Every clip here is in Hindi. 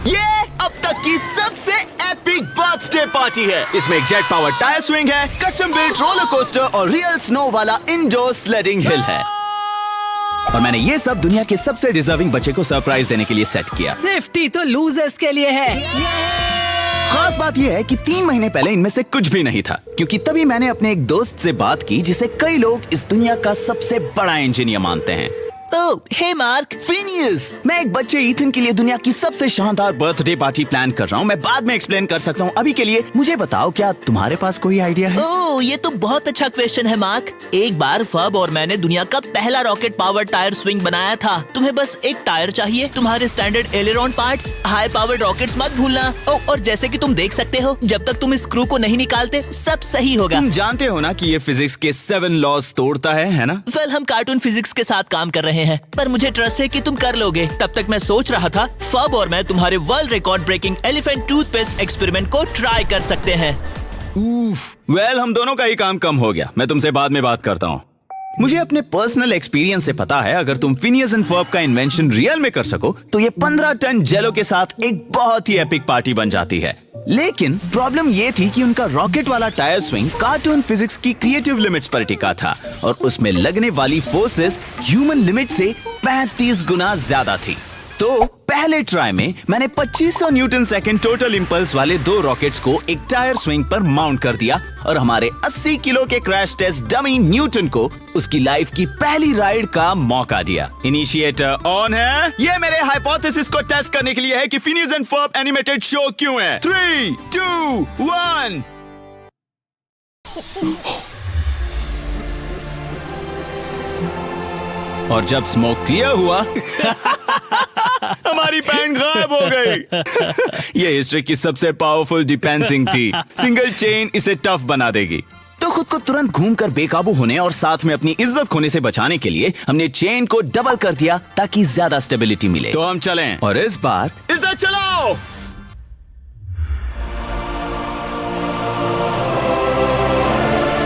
ये अब तक की सबसे एपिक बर्थडे पार्टी है। इसमें एक जेट पावर टायर स्विंग है, कस्टम बिल्ट रोलर कोस्टर और रियल स्नो वाला इंडोर स्लेडिंग हिल है। और मैंने ये सब दुनिया के सबसे डिजर्विंग बच्चे को सरप्राइज देने के लिए सेट किया। सेफ्टी तो लूजर्स के लिए है। खास बात यह है कि 3 महीने पहले इनमें से कुछ भी नहीं था, क्योंकि तभी मैंने अपने एक दोस्त से बात की जिसे कई लोग इस दुनिया का सबसे बड़ा इंजीनियर मानते हैं। ओह, हे मार्क। फिनियस, मैं एक बच्चे ईथन के लिए दुनिया की सबसे शानदार बर्थडे पार्टी प्लान कर रहा हूँ। मैं बाद में एक्सप्लेन कर सकता हूँ। अभी के लिए मुझे बताओ, क्या तुम्हारे पास कोई आइडिया है? ओह, ये तो बहुत अच्छा क्वेश्चन है मार्क। एक बार फब और मैंने दुनिया का पहला रॉकेट पावर टायर स्विंग बनाया था। तुम्हें बस एक टायर चाहिए, तुम्हारे standard aileron parts, high powered rockets मत भूलना। ओह, और जैसे कि तुम देख सकते हो, जब तक तुम इस स्क्रू को नहीं निकालते सब सही होगा। तुम जानते हो ना कि ये फिजिक्स के 7 लॉज तोड़ता है ना? वेल, हम कार्टून फिजिक्स के साथ काम कर रहे हैं, पर मुझे ट्रस्ट है कि तुम कर लोगे। तब तक मैं सोच रहा था फब और मैं तुम्हारे world record breaking elephant toothpaste experiment को ट्राई कर सकते हैं। वेल, हम दोनों का ही काम कम हो गया। मैं तुमसे बाद में बात करता हूँ। मुझे अपने पर्सनल एक्सपीरियंस से पता है, अगर तुम फिनियस एंड फर्ब का इन्वेंशन रियल में कर सको तो ये 15 टन जेलो के साथ एक बहुत ही एपिक पार्टी बन जाती है। लेकिन प्रॉब्लम ये थी कि उनका रॉकेट वाला टायर स्विंग कार्टून फिजिक्स की क्रिएटिव लिमिट्स पर टिका था और उसमें लगने वाली फोर्सेस ह्यूमन लिमिट से 35 गुना ज्यादा थी। तो पहले ट्राई में मैंने 2500 न्यूटन सेकंड टोटल इंपल्स वाले 2 रॉकेट्स को एक टायर स्विंग पर माउंट कर दिया और हमारे 80 किलो के क्रैश टेस्ट डमी न्यूटन को उसकी लाइफ की पहली राइड का मौका दिया। इनिशिएटर ऑन है। ये मेरे हाइपोथेसिस को टेस्ट करने के लिए है कि Phineas and Ferb animated show क्यों है। 3, 2, 1। और जब स्मोक क्लियर हुआ हमारी पैंट गायब हो गई। ये हिस्ट्री की सबसे पावरफुल डिपेंसिंग थी। सिंगल चेन इसे टफ बना देगी। तो खुद को तुरंत घूमकर बेकाबू होने और साथ में अपनी इज्जत खोने से बचाने के लिए हमने चेन को डबल कर दिया ताकि ज्यादा स्टेबिलिटी मिले। तो हम चलें और इस बार इसे चलाओ।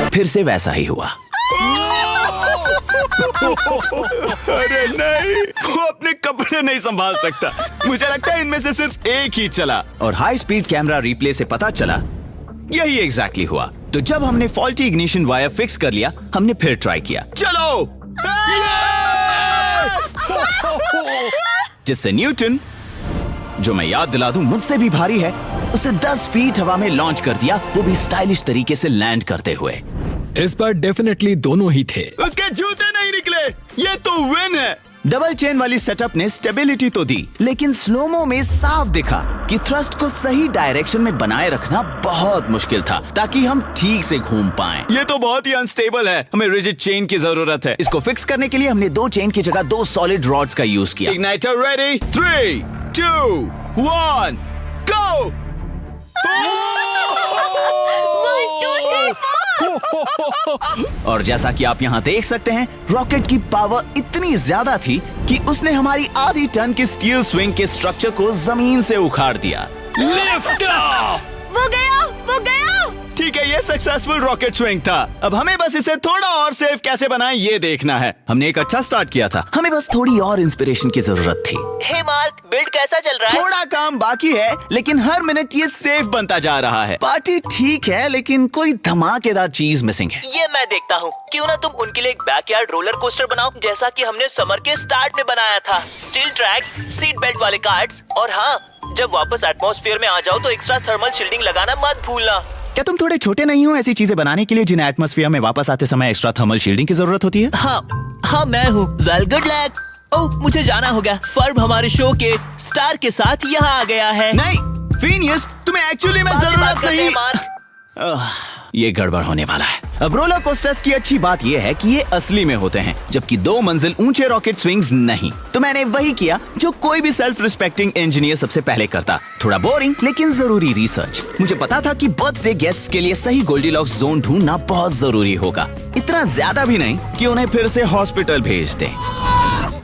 फिर से वैसा ही हुआ। अरे नहीं, वो अपने कपड़े नहीं संभाल सकता। मुझे लगता है इनमें से सिर्फ एक ही चला। और हाई स्पीड कैमरा रिप्ले से पता चला यही एग्जैक्टली हुआ। तो जब हमने फॉल्टी इग्निशन वायर फिक्स कर लिया, हमने फिर ट्राई किया। चलो, जिससे न्यूटन, जो मैं याद दिला दूं मुझसे भी भारी है, उसे 10 फीट हवा में लॉन्च कर दिया, वो भी स्टाइलिश तरीके से लैंड करते हुए। इस बार डेफिनेटली दोनों ही थे। उसके जूते नहीं निकले। ये तो विन है। डबल चेन वाली सेटअप ने स्टेबिलिटी तो दी, लेकिन स्लोमो में साफ दिखा कि थ्रस्ट को सही डायरेक्शन में बनाए रखना बहुत मुश्किल था ताकि हम ठीक से घूम पाएं। ये तो बहुत ही अनस्टेबल है। हमें रिजिड चेन की जरूरत है। इसको फिक्स करने के लिए हमने 2 चेन की जगह 2 सॉलिड रॉड्स का यूज किया। Igniter ready. 3, 2, 1, गो। और जैसा कि आप यहाँ देख सकते हैं, रॉकेट की पावर इतनी ज्यादा थी कि उसने हमारी आधी टन की स्टील स्विंग के स्ट्रक्चर को जमीन से उखाड़ दिया। Lift off. वो गया, वो गया। ठीक है, ये सक्सेसफुल रॉकेट स्विंग था। अब हमें बस इसे थोड़ा और सेफ कैसे बनाएं ये देखना है। हमने एक अच्छा स्टार्ट किया था, हमें बस थोड़ी और इंस्पिरेशन की जरूरत थी। हे मार्क, बिल्ड कैसा चल रहा है? थोड़ा काम बाकी है, लेकिन हर मिनट ये सेफ बनता जा रहा है। पार्टी ठीक है, लेकिन कोई धमाकेदार चीज मिसिंग है। ये मैं देखता हूँ। क्यों ना तुम उनके लिए एक बैकयार्ड रोलर कोस्टर बनाओ, जैसा कि हमने समर के स्टार्ट में बनाया था। स्टील ट्रैक्स, सीट बेल्ट वाले कार्ड्स, और हाँ, जब वापस एटमॉस्फेयर में आ जाओ तो एक्स्ट्रा थर्मल शील्डिंग लगाना मत भूलना। क्या तुम थोड़े छोटे नहीं हो ऐसी चीजें बनाने के लिए जिन्हें एटमॉस्फेयर में वापस आते समय एक्स्ट्रा थर्मल शील्डिंग की जरूरत होती है? हाँ, मैं हूँ। Well, good luck. ओह, मुझे जाना होगा। फर्ब हमारे शो के स्टार के साथ यहाँ आ गया है। नहीं फिनियस, तुम्हें एक्चुअली में जरूरत नहीं। ये गड़बड़ होने वाला है। अब रोलर कोस्टर्स की अच्छी बात यह है कि ये असली में होते हैं, जबकि 2 मंजिल ऊंचे रॉकेट स्विंग्स नहीं। तो मैंने वही किया जो कोई भी सेल्फ रिस्पेक्टिंग इंजीनियर सबसे पहले करता। थोड़ा बोरिंग लेकिन जरूरी रिसर्च। मुझे पता था कि बर्थडे गेस्ट्स के लिए सही गोल्डीलॉक्स जोन ढूंढना बहुत जरूरी होगा। इतना ज्यादा भी नहीं कि उन्हें फिर से हॉस्पिटल भेज दें,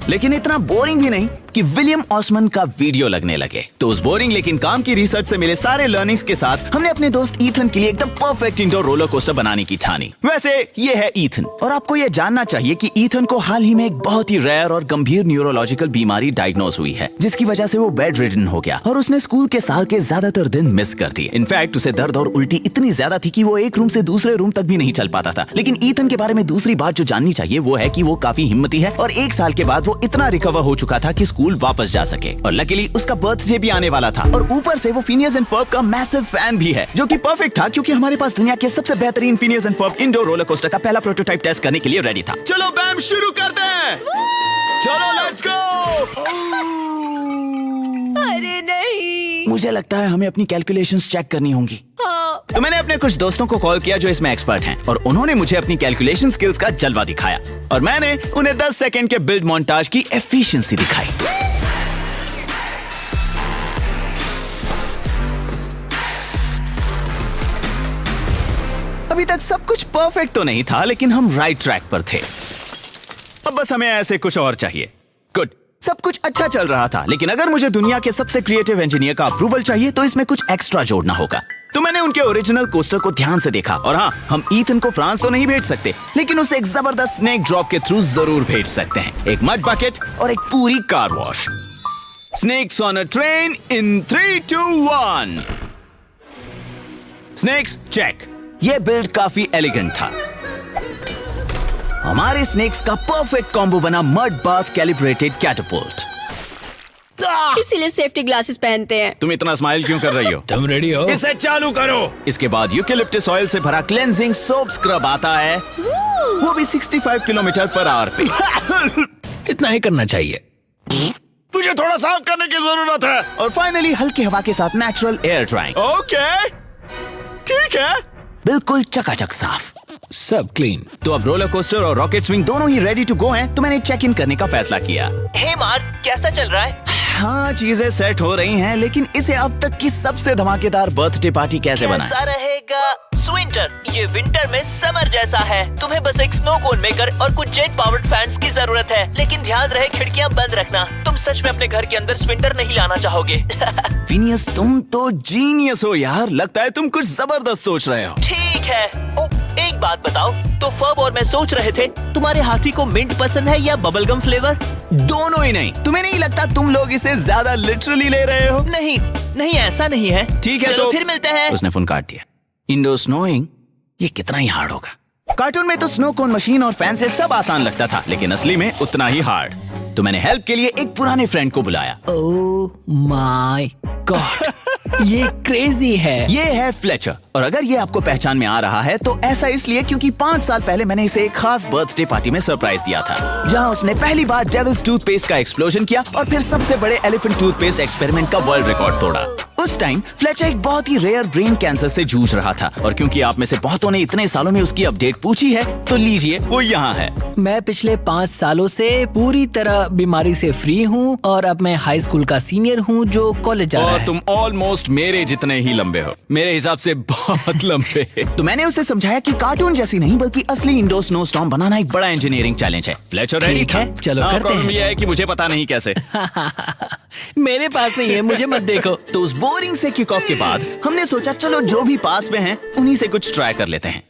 लेकिन इतना बोरिंग भी नहीं कि विलियम ऑसमन का वीडियो लगने लगे। तो उस बोरिंग लेकिन काम की रिसर्च से मिले सारे लर्निंग्स के साथ हमने अपने दोस्त ईथन के लिए एकदम परफेक्ट इंडोर रोलर कोस्टर बनाने की ठानी। वैसे ये है ईथन, और आपको ये जानना चाहिए कि ईथन को हाल ही में एक बहुत ही रेयर और गंभीर न्यूरोलॉजिकल बीमारी डायग्नोज हुई है, जिसकी वजह से वो बेड रिडन हो गया और उसने स्कूल के साल के ज्यादातर दिन मिस कर दिए। इनफैक्ट उसे दर्द और उल्टी इतनी ज्यादा थी कि वो एक रूम से दूसरे रूम तक भी नहीं चल पाता था। लेकिन ईथन के बारे में दूसरी बात जो जाननी चाहिए वो है कि वो काफी हिम्मती है और 1 साल के बाद वो इतना रिकवर हो चुका था कि स्कूल वापस जा सके। और लकीली उसका बर्थडे भी आने वाला था, और ऊपर से वो फिनियस एंड फर्ब का मैसिव फैन भी है, जो कि परफेक्ट था क्योंकि हमारे पास दुनिया के सबसे बेहतरीन Phineas and Ferb indoor roller coaster का पहला प्रोटोटाइप टेस्ट करने के लिए रेडी था। चलो बैम शुरू करते हैं। चलो लेट्स गो। अरे नहीं। मुझे लगता है हमें अपनी कैलकुलेशंस चेक करनी होंगी। तो मैंने अपने कुछ दोस्तों को कॉल किया जो इसमें एक्सपर्ट हैं, और उन्होंने मुझे अपनी कैलकुलेशन स्किल्स का जलवा दिखाया, और मैंने उन्हें 10 सेकंड के बिल्ड मोन्टाज की एफिशिएंसी दिखाई। अभी तक सब कुछ परफेक्ट तो नहीं था, लेकिन हम राइट ट्रैक पर थे। अब बस हमें ऐसे कुछ और चाहिए। गुड, सब कुछ अच्छा चल रहा था, लेकिन अगर मुझे दुनिया के सबसे क्रिएटिव इंजीनियर का अप्रूवल चाहिए तो इसमें कुछ एक्स्ट्रा जोड़ना होगा। तो मैंने उनके ओरिजिनल कोस्टर को ध्यान से देखा, और हाँ, हम ईथन को फ्रांस तो नहीं भेज सकते, लेकिन उसे एक जबरदस्त स्नेक ड्रॉप के थ्रू जरूर भेज सकते हैं। एक मड बकेट और एक पूरी car wash. Snacks on a train in 3, 2, 1। Snacks check. ये बिल्ड काफी एलिगेंट था। हमारे स्नेक्स का परफेक्ट कॉम्बो बना मड बाथ कैलिब्रेटेड कैटapult। इसीलिए सेफ्टी ग्लासेस पहनते हैं। तुम इतना स्माइल क्यों कर रही हो? तुम रेडी हो? इसे चालू करो। इसके बाद यूकेलिप्टस ऑयल से भरा क्लेंजिंग सोप स्क्रब आता है, वो भी 65 किलोमीटर पर आवर पे। इतना ही करना चाहिए। तुझे थोड़ा साफ करने की जरूरत है। और फाइनली हल्की हवा के साथ नेचुरल एयर ड्राइंग। ओके, ठीक है, बिल्कुल चकाचक साफ, सब क्लीन। तो अब रोलर कोस्टर और रॉकेट स्विंग दोनों ही रेडी टू गो हैं, तो मैंने चेक इन करने का फैसला किया। हे मार्क, कैसा चल रहा है? हाँ, चीजें सेट हो रही हैं, लेकिन इसे अब तक की सबसे धमाकेदार बर्थडे पार्टी कैसे बनाएं? कैसा रहेगा? स्विंटर, ये विंटर में समर जैसा है। तुम्हें बस एक स्नो कोन मेकर और कुछ जेट पावर्ड फैंस की जरूरत है, लेकिन ध्यान रहे खिड़कियां बंद रखना। तुम सच में अपने घर के अंदर स्विंटर नहीं लाना चाहोगे। फिनियस, तुम तो जीनियस हो यार, लगता है तुम कुछ जबरदस्त सोच रहे हो। ठीक है। ओ, एक बात बताओ, तो फब और मैं सोच रहे थे, तुम्हारे हाथी को मिंट पसंद है या बबलगम फ्लेवर? दोनों ही नहीं। तुम्हें नहीं लगता तुम लोग इसे ज्यादा लिटरली ले रहे हो? नहीं नहीं, ऐसा नहीं है। ठीक है, चलो तो फिर मिलते हैं। उसने फोन काट दिया। इंडोर स्नोइंग, ये कितना ही हार्ड होगा। कार्टून में तो स्नो कोन मशीन और फैन से सब आसान लगता था, लेकिन असली में उतना ही हार्ड। तो मैंने हेल्प के लिए एक पुराने फ्रेंड को बुलाया। ओह माय गॉड, ये क्रेजी है। ये है फ्लेचर, और अगर ये आपको पहचान में आ रहा है तो ऐसा इसलिए क्योंकि 5 साल पहले मैंने इसे एक खास बर्थडे पार्टी में सरप्राइज दिया था, जहां उसने पहली बार डेविल्स टूथपेस्ट का एक्सप्लोजन किया और फिर सबसे बड़े एलिफेंट टूथपेस्ट एक्सपेरिमेंट का वर्ल्ड रिकॉर्ड तोड़ा। उस टाइम फ्लेचर एक बहुत ही रेयर ब्रेन कैंसर से जूझ रहा था, और क्योंकि आप में से बहुतों ने इतने सालों में उसकी अपडेट पूछी है, तो लीजिए वो यहाँ है। मैं पिछले 5 सालों से पूरी तरह बीमारी से फ्री हूँ, और अब मैं हाई स्कूल का सीनियर हूँ जो कॉलेज जा रहा और है। तुम ऑलमोस्ट मेरे जितने ही लंबे हो, मेरे हिसाब से बहुत लंबे। तो मैंने उसे समझाया कि कार्टून जैसी नहीं बल्कि असली इंडोर स्नो स्टॉर्म बनाना एक बड़ा इंजीनियरिंग चैलेंज है। फ्लेचर रेडी ठीक था। है, चलो करते प्रॉब्लम हैं। ये है कि मुझे पता नहीं कैसे। मेरे पास नहीं है, मुझे मत देखो। तो उस बोरिंग से किक ऑफ के बाद हमने सोचा चलो जो भी पास में हैं उन्हीं से कुछ ट्राई कर लेते हैं।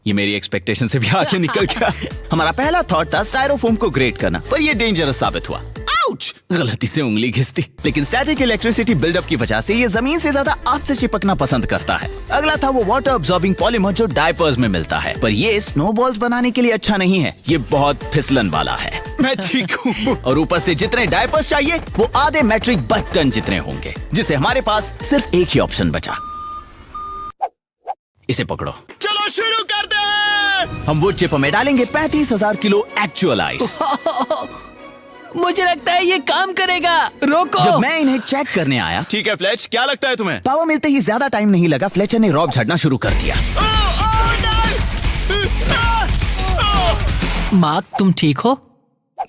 ये मेरी एक्सपेक्टेशन से भी आगे निकल गया। हमारा पहला थॉट था स्टायरोफोम को ग्रेट करना, पर ये डेंजरस साबित हुआ। आउच! गलती से उंगली घिस दी। लेकिन स्टैटिक इलेक्ट्रिसिटी बिल्डअप की वजह से ये जमीन से ज्यादा आपसे चिपकना पसंद करता है। अगला था वो वाटर अब्सॉर्बिंग पॉलीमर जो डायपर्स में मिलता है, पर ये स्नोबॉल्स बनाने के लिए अच्छा नहीं है। ये बहुत फिसलन वाला है। मैं ठीक हूँ। और ऊपर से जितने डायपर्स चाहिए वो आधे मैट्रिक बटन जितने होंगे, जिससे हमारे पास सिर्फ एक ही ऑप्शन बचा। इसे पकड़ो। चलो शुरू करते हैं। हम वुड चिप में डालेंगे 35,000 किलो एक्चुअल आइस। मुझे लगता है ये काम करेगा। रोको। जब मैं इन्हें चेक करने आया, ठीक है फ्लेच, क्या लगता है तुम्हें? पावर मिलते ही ज्यादा टाइम नहीं लगा, फ्लेचर ने रॉब झड़ना शुरू कर दिया। मार्क, तुम ठीक हो?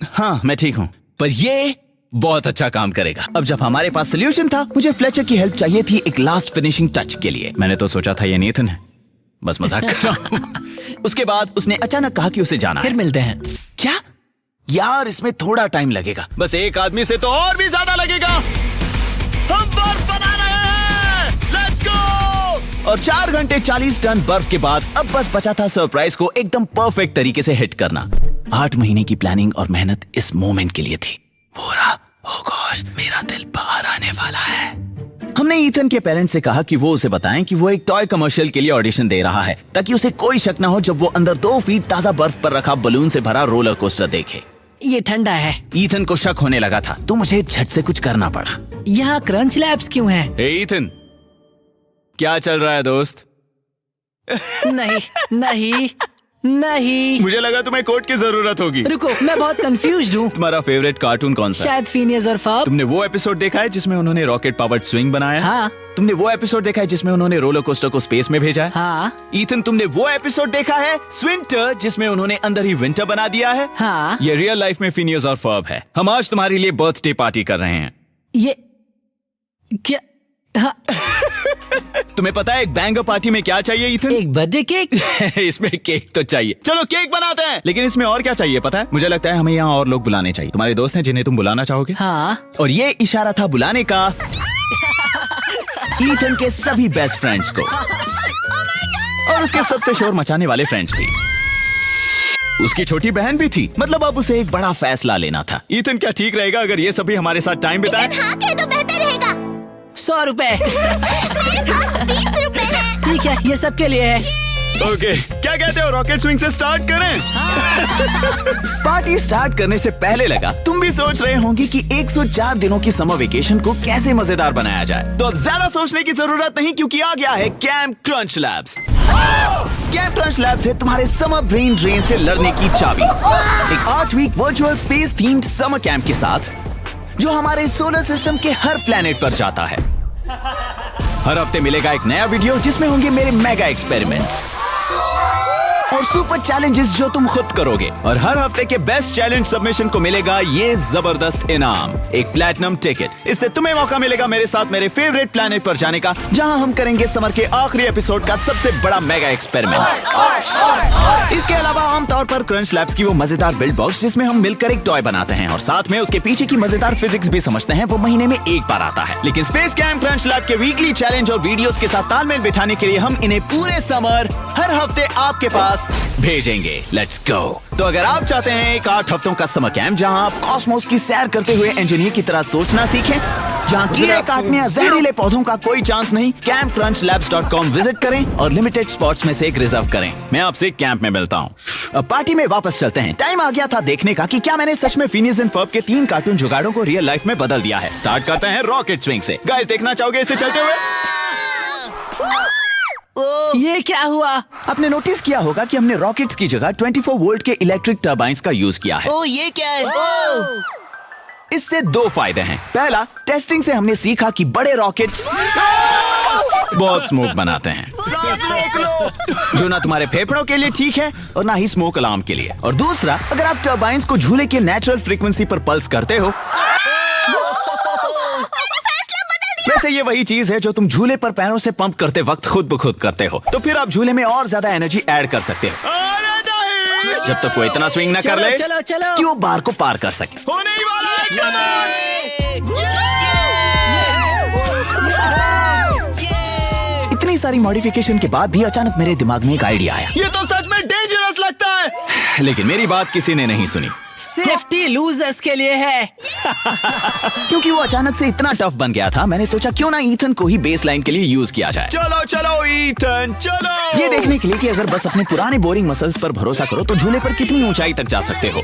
हाँ, मैं ठीक हूँ, पर ये बहुत अच्छा काम करेगा। अब जब हमारे पास सोल्यूशन था, मुझे फ्लेचर की हेल्प चाहिए थी एक लास्ट फिनिशिंग टच के लिए। मैंने तो सोचा था ये नेथन है, बस मजाक कर रहा हूँ। उसके बाद उसने अचानक कहा कि उसे जाना फिर है। मिलते हैं। क्या यार, इसमें थोड़ा टाइम लगेगा, बस एक आदमी से तो और भी ज्यादा लगेगा। हम बर्फ बना रहे हैं, लेट्स गो। और 4 घंटे 40 टन बर्फ के बाद अब बस बचा था सरप्राइज को एकदम परफेक्ट तरीके से हिट करना। 8 महीने की प्लानिंग और मेहनत इस मोमेंट के लिए थी। वो रहा, ओह गॉश, मेरा दिल बाहर आने वाला है। हमने ईथन के पेरेंट्स से कहा कि वो उसे बताएं कि वो एक टॉय कमर्शियल के लिए ऑडिशन दे रहा है, ताकि उसे कोई शक ना हो जब वो अंदर 2 फीट ताजा बर्फ पर रखा बलून से भरा रोलर कोस्टर देखे। ये ठंडा है। ईथन को शक होने लगा था, तो मुझे झट से कुछ करना पड़ा। यहाँ क्रंच लैब्स क्यों हैं? हे ईथन, क्या चल रहा है दोस्त? नहीं नहीं नहीं। मुझे लगा तुम्हें कोट की जरूरत होगी। रुको, मैं बहुत कंफ्यूज्ड हूँ। तुम्हारा फेवरेट कार्टून कौन सा है? शायद फिनियस और फर्ब। तुमने वो एपिसोड देखा है जिसमें उन्होंने रॉकेट पावर्ड स्विंग बनाया? हाँ। तुमने वो एपिसोड देखा है जिसमें उन्होंने रोलर कोस्टर को स्पेस में भेजा है? हाँ। ईथन, तुमने वो एपिसोड देखा है स्विंटर, जिसमें उन्होंने अंदर ही विंटर बना दिया है? हाँ। ये रियल लाइफ में फिनियस और फर्ब है। हम आज तुम्हारे लिए बर्थडे पार्टी कर रहे हैं। ये क्या? हाँ। तुम्हें पता है एक बैंगर पार्टी में क्या चाहिए ईथन? एक बर्थडे केक। इसमें केक तो चाहिए। चलो केक बनाते हैं, लेकिन इसमें और क्या चाहिए पता है? मुझे लगता है हमें यहाँ और लोग बुलाने चाहिए। तुम्हारे दोस्त हैं जिन्हें तुम बुलाना चाहोगे? हाँ। और ये इशारा था बुलाने का ईथन के सभी बेस्ट फ्रेंड्स को, और उसके सबसे शोर मचाने वाले फ्रेंड्स भी। उसकी छोटी बहन भी थी। मतलब अब उसे एक बड़ा फैसला लेना था। ईथन, क्या ठीक रहेगा अगर ये सभी हमारे साथ टाइम बिताएं? हाँ कह दो, बेहतर रहेगा। 100 रुपए। मेरे पास 20 रुपए हैं। ठीक है, ये सबके लिए है। ओके, क्या कहते हो, रॉकेट स्विंग से स्टार्ट करें? पार्टी स्टार्ट करने से पहले लगा तुम भी सोच रहे होंगे कि 104 दिनों की समर वेकेशन को कैसे मजेदार बनाया जाए। तो अब ज्यादा सोचने की जरूरत नहीं, क्योंकि आ गया है camp crunch labs. Camp crunch labs है तुम्हारे समर ब्रेन ड्रेन से लड़ने की चाबी। एक 8 week virtual space themed summer camp के साथ, जो हमारे सोलर सिस्टम के हर प्लेनेट पर जाता है। हर हफ्ते मिलेगा एक नया वीडियो जिसमें होंगे मेरे मेगा एक्सपेरिमेंट्स और सुपर चैलेंजेस जो तुम खुद करोगे। और हर हफ्ते के बेस्ट चैलेंज सबमिशन को मिलेगा ये जबरदस्त इनाम, एक प्लैटिनम टिकट। इससे तुम्हें मौका मिलेगा मेरे साथ मेरे फेवरेट प्लेनेट पर जाने का, जहां हम करेंगे समर के आखिरी एपिसोड का सबसे बड़ा मेगा एक्सपेरिमेंट। इसके अलावा आमतौर पर क्रंच लैब्स की वो मजेदार बिल्ड बॉक्स जिसमें हम मिलकर एक टॉय बनाते हैं और साथ में उसके पीछे की मजेदार फिजिक्स भी समझते हैं, वो महीने में एक बार आता है। लेकिन स्पेस कैंप क्रंच लैब के वीकली चैलेंज और वीडियोस के साथ तालमेल बिठाने के लिए हम इन्हें पूरे समर हर हफ्ते आपके पास भेजेंगे। Let's go. तो अगर आप चाहते हैं एक 8 हफ्तों का समर कैंप जहां आप कॉस्मोस की सैर करते हुए इंजीनियर की तरह सोचना सीखें, जहां कीड़े काटने या जहरीले पौधों का कोई चांस नहीं, campcrunchlabs.com विजिट करें और लिमिटेड स्पॉट्स में से एक रिजर्व करें। मैं आपसे कैंप में मिलता हूँ। अब पार्टी में वापस चलते हैं। टाइम आ गया था देखने का कि क्या मैंने सच में फिनियस एंड फर्ब के 3 कार्टून जुगाड़ों को रियल लाइफ में बदल दिया है। स्टार्ट करते हैं रॉकेट स्विंग से। गाइस, देखना चाहोगे इसे चलते हुए? ये क्या हुआ? आपने नोटिस किया होगा कि हमने रॉकेट्स की जगह 24 वोल्ट के इलेक्ट्रिक टर्बाइंस का यूज किया है। ओ ये क्या है? इससे 2 फायदे हैं। पहला, टेस्टिंग से हमने सीखा कि बड़े रॉकेट्स बहुत स्मोक बनाते हैं, जो ना तुम्हारे फेफड़ों के लिए ठीक है और ना ही स्मोक अलार्म के लिए। और दूसरा, अगर आप टर्बाइंस को झूले के नेचुरल फ्रीक्वेंसी पर पल्स करते हो, वैसे ये वही चीज है जो तुम झूले पर पैरों से पंप करते वक्त खुद ब खुद करते हो, तो फिर आप झूले में और ज्यादा एनर्जी ऐड कर सकते हो। जब तक वो इतना स्विंग ना कर ले चलो चलो कि वो बार को पार कर सके। होने ही वाला है, इतनी सारी मॉडिफिकेशन के बाद भी अचानक मेरे दिमाग में एक आइडिया आया। ये तो सच में डेंजरस लगता है। लेकिन मेरी बात किसी ने नहीं सुनी। सेफ्टी लूजर्स के लिए है। क्योंकि वो अचानक से इतना टफ बन गया था, मैंने सोचा क्यों ना ईथन को ही बेस लाइन के लिए यूज किया जाए। चलो चलो ईथन चलो, ये देखने के लिए कि अगर बस अपने पुराने बोरिंग मसल्स पर भरोसा करो तो झूले पर कितनी ऊंचाई तक जा सकते हो।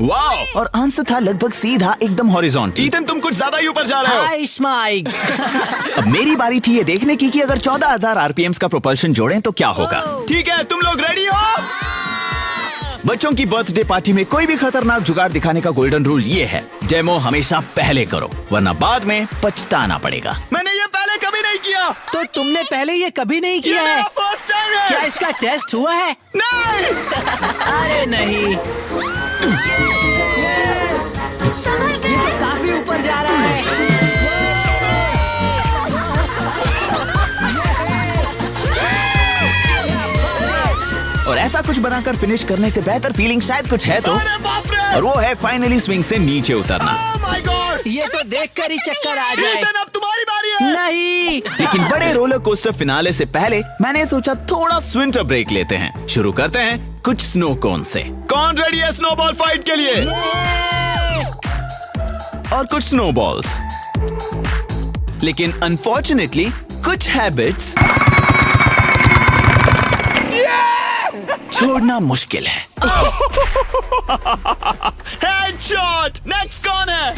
वाओ! और आंसर था लगभग सीधा, एकदम हॉरिजॉन्टल। ईथन, तुम कुछ ज्यादा ही ऊपर जा रहे हो। हाय स्माइक। अब मेरी बारी थी ये देखने की कि अगर 14,000 आरपीएम्स का प्रोपल्शन जोड़ें तो क्या होगा। ठीक है, तुम लोग रेडी हो? बच्चों की बर्थडे पार्टी में कोई भी खतरनाक जुगाड़ दिखाने का गोल्डन रूल ये है, डेमो हमेशा पहले करो, वरना बाद में पछताना पड़ेगा। मैंने ये पहले कभी नहीं किया। तो तुमने पहले ये कभी नहीं किया है? फर्स्ट टाइम है। क्या इसका टेस्ट हुआ है? नहीं। अरे नहीं। और ऐसा कुछ बनाकर फिनिश करने से बेहतर फीलिंग शायद कुछ है तो, और वो है फाइनली स्विंग से नीचे उतरना। ये तो देखकर ही चक्कर आ जाए। अब तुम्हारी बारी है। नहीं। लेकिन बड़े रोलर कोस्टर फिनाले से पहले मैंने सोचा थोड़ा विंटर ब्रेक लेते हैं। शुरू करते हैं कुछ स्नो कोन से। कौन रेडी है स्नोबॉल फाइट के लिए? और कुछ स्नोबॉल्स। लेकिन अनफॉर्चुनेटली कुछ हैबिट्स छोड़ना मुश्किल है। हेडशॉट! नेक्स्ट कौन है?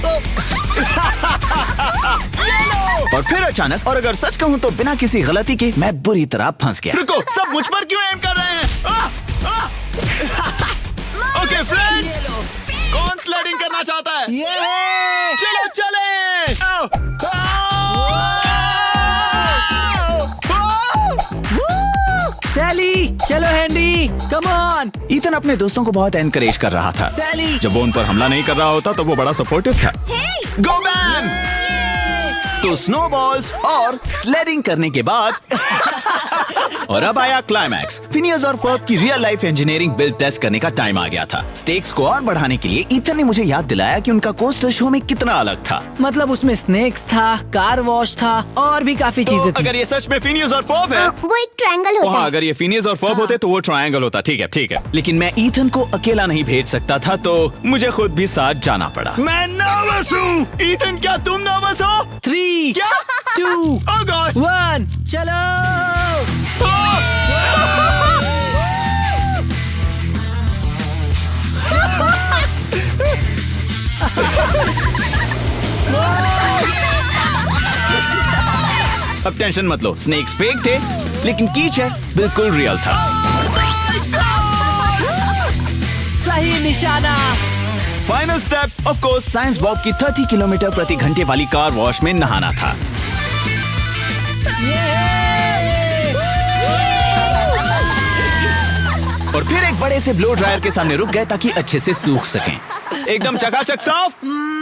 और फिर अचानक, और अगर सच कहूं तो बिना किसी गलती के, मैं बुरी तरह फंस गया। रुको, सब मुझ पर क्यों एम कर रहे हैं? ओके फ्रेंड्स, कौन स्लाइडिंग करना चाहता है? चलो चले। सैली, चलो हैंडी, कम ऑन। ईथन अपने दोस्तों को बहुत एनकरेज कर रहा था। सैली। जब वो उन पर हमला नहीं कर रहा होता तो वो बड़ा सपोर्टिव था। Go man! तो स्नोबॉल्स और स्लेडिंग करने के बाद और अब आया क्लाइमैक्स। फिनियस और फर्ब की real life engineering build test करने का टाइम आ गया था। स्टेक्स को और बढ़ाने के लिए ईथन ने मुझे याद दिलाया कि उनका कोस्टर शो में कितना अलग था। मतलब उसमें स्नेक्स था, कार वॉश था और भी काफी चीजें थी। अगर ये सच में फिनियस और फर्ब है, वो एक ट्रायंगल होता हाँ, है। अगर ये फिनियस और फर्ब होते तो वो ट्रायंगल होता। ठीक है। लेकिन मैं ईथन को अकेला नहीं भेज सकता था, तो मुझे खुद भी साथ जाना पड़ा। मैं नर्वस हूँ। ईथन, क्या तुम नर्वस हो? 3, क्या? 2, Oh gosh! 1, चलो। अब टेंशन मत लो, स्नेक्स फेक थे, लेकिन कीचड़ बिल्कुल रियल था। सही निशाना। Final step of course science Bob की 30 किलोमीटर प्रति घंटे वाली कार वॉश में नहाना था। और फिर एक बड़े से ब्लो ड्रायर के सामने रुक गए ताकि अच्छे से सूख सकें। एकदम चकाचक साफ।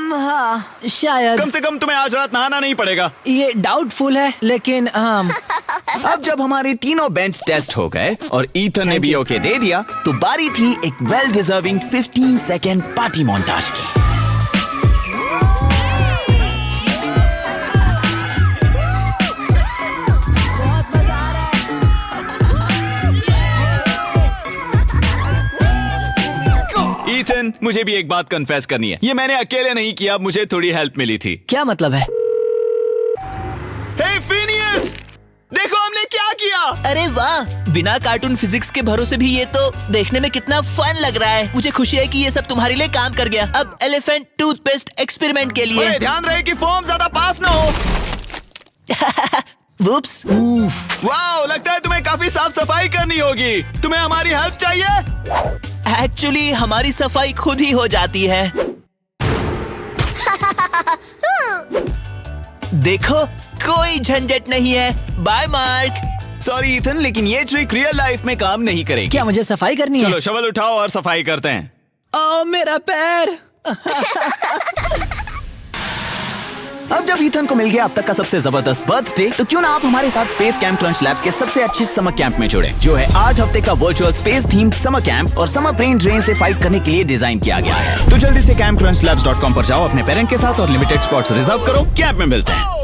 हाँ, शायद। कम से कम तुम्हें आज रात नहाना नहीं पड़ेगा। ये डाउटफुल है, लेकिन अब जब हमारे तीनों बेंच टेस्ट हो गए और ईथन ने भी ओके दे दिया, तो बारी थी एक well deserving 15 second party montage की। ईथन, मुझे भी एक बात कन्फेस करनी है। ये मैंने अकेले नहीं किया, मुझे थोड़ी हेल्प मिली थी। क्या मतलब है? हे फिनियस, देखो हमने क्या किया। अरे वाह, बिना कार्टून फिजिक्स के भरोसे भी ये तो देखने में कितना फन लग रहा है। मुझे खुशी है कि ये सब तुम्हारे लिए काम कर गया। अब एलिफेंट टूथपेस्ट एक्सपेरिमेंट के लिए। अरे ध्यान रहे कि फोम ज्यादा पास ना हो। वुप्स। वाओ, लगता है तुम्हें काफी साफ सफाई करनी होगी। तुम्हें हमारी हेल्प चाहिए? एक्चुअली हमारी सफाई खुद ही हो जाती है। देखो, कोई झंझट नहीं है। Bye mark. सॉरी ईथन, लेकिन ये ट्रिक रियल लाइफ में काम नहीं करेगी। क्या मुझे सफाई करनी है? चलो शवल उठाओ और सफाई करते हैं। ओ मेरा पैर। अब जब ईथन को मिल गया अब तक का सबसे जबरदस्त बर्थडे, तो क्यों ना आप हमारे साथ स्पेस कैंप क्रंच लैब्स के सबसे अच्छे समर कैंप में जुड़े, जो है 8 हफ्ते का virtual space theme summer camp और समर ब्रेन ड्रेन से फाइट करने के लिए डिजाइन किया गया है। तो जल्दी से campcrunchlabs.com पर जाओ, अपने पेरेंट के साथ और लिमिटेड स्पॉट्स रिजर्व करो। कैंप में मिलते हैं।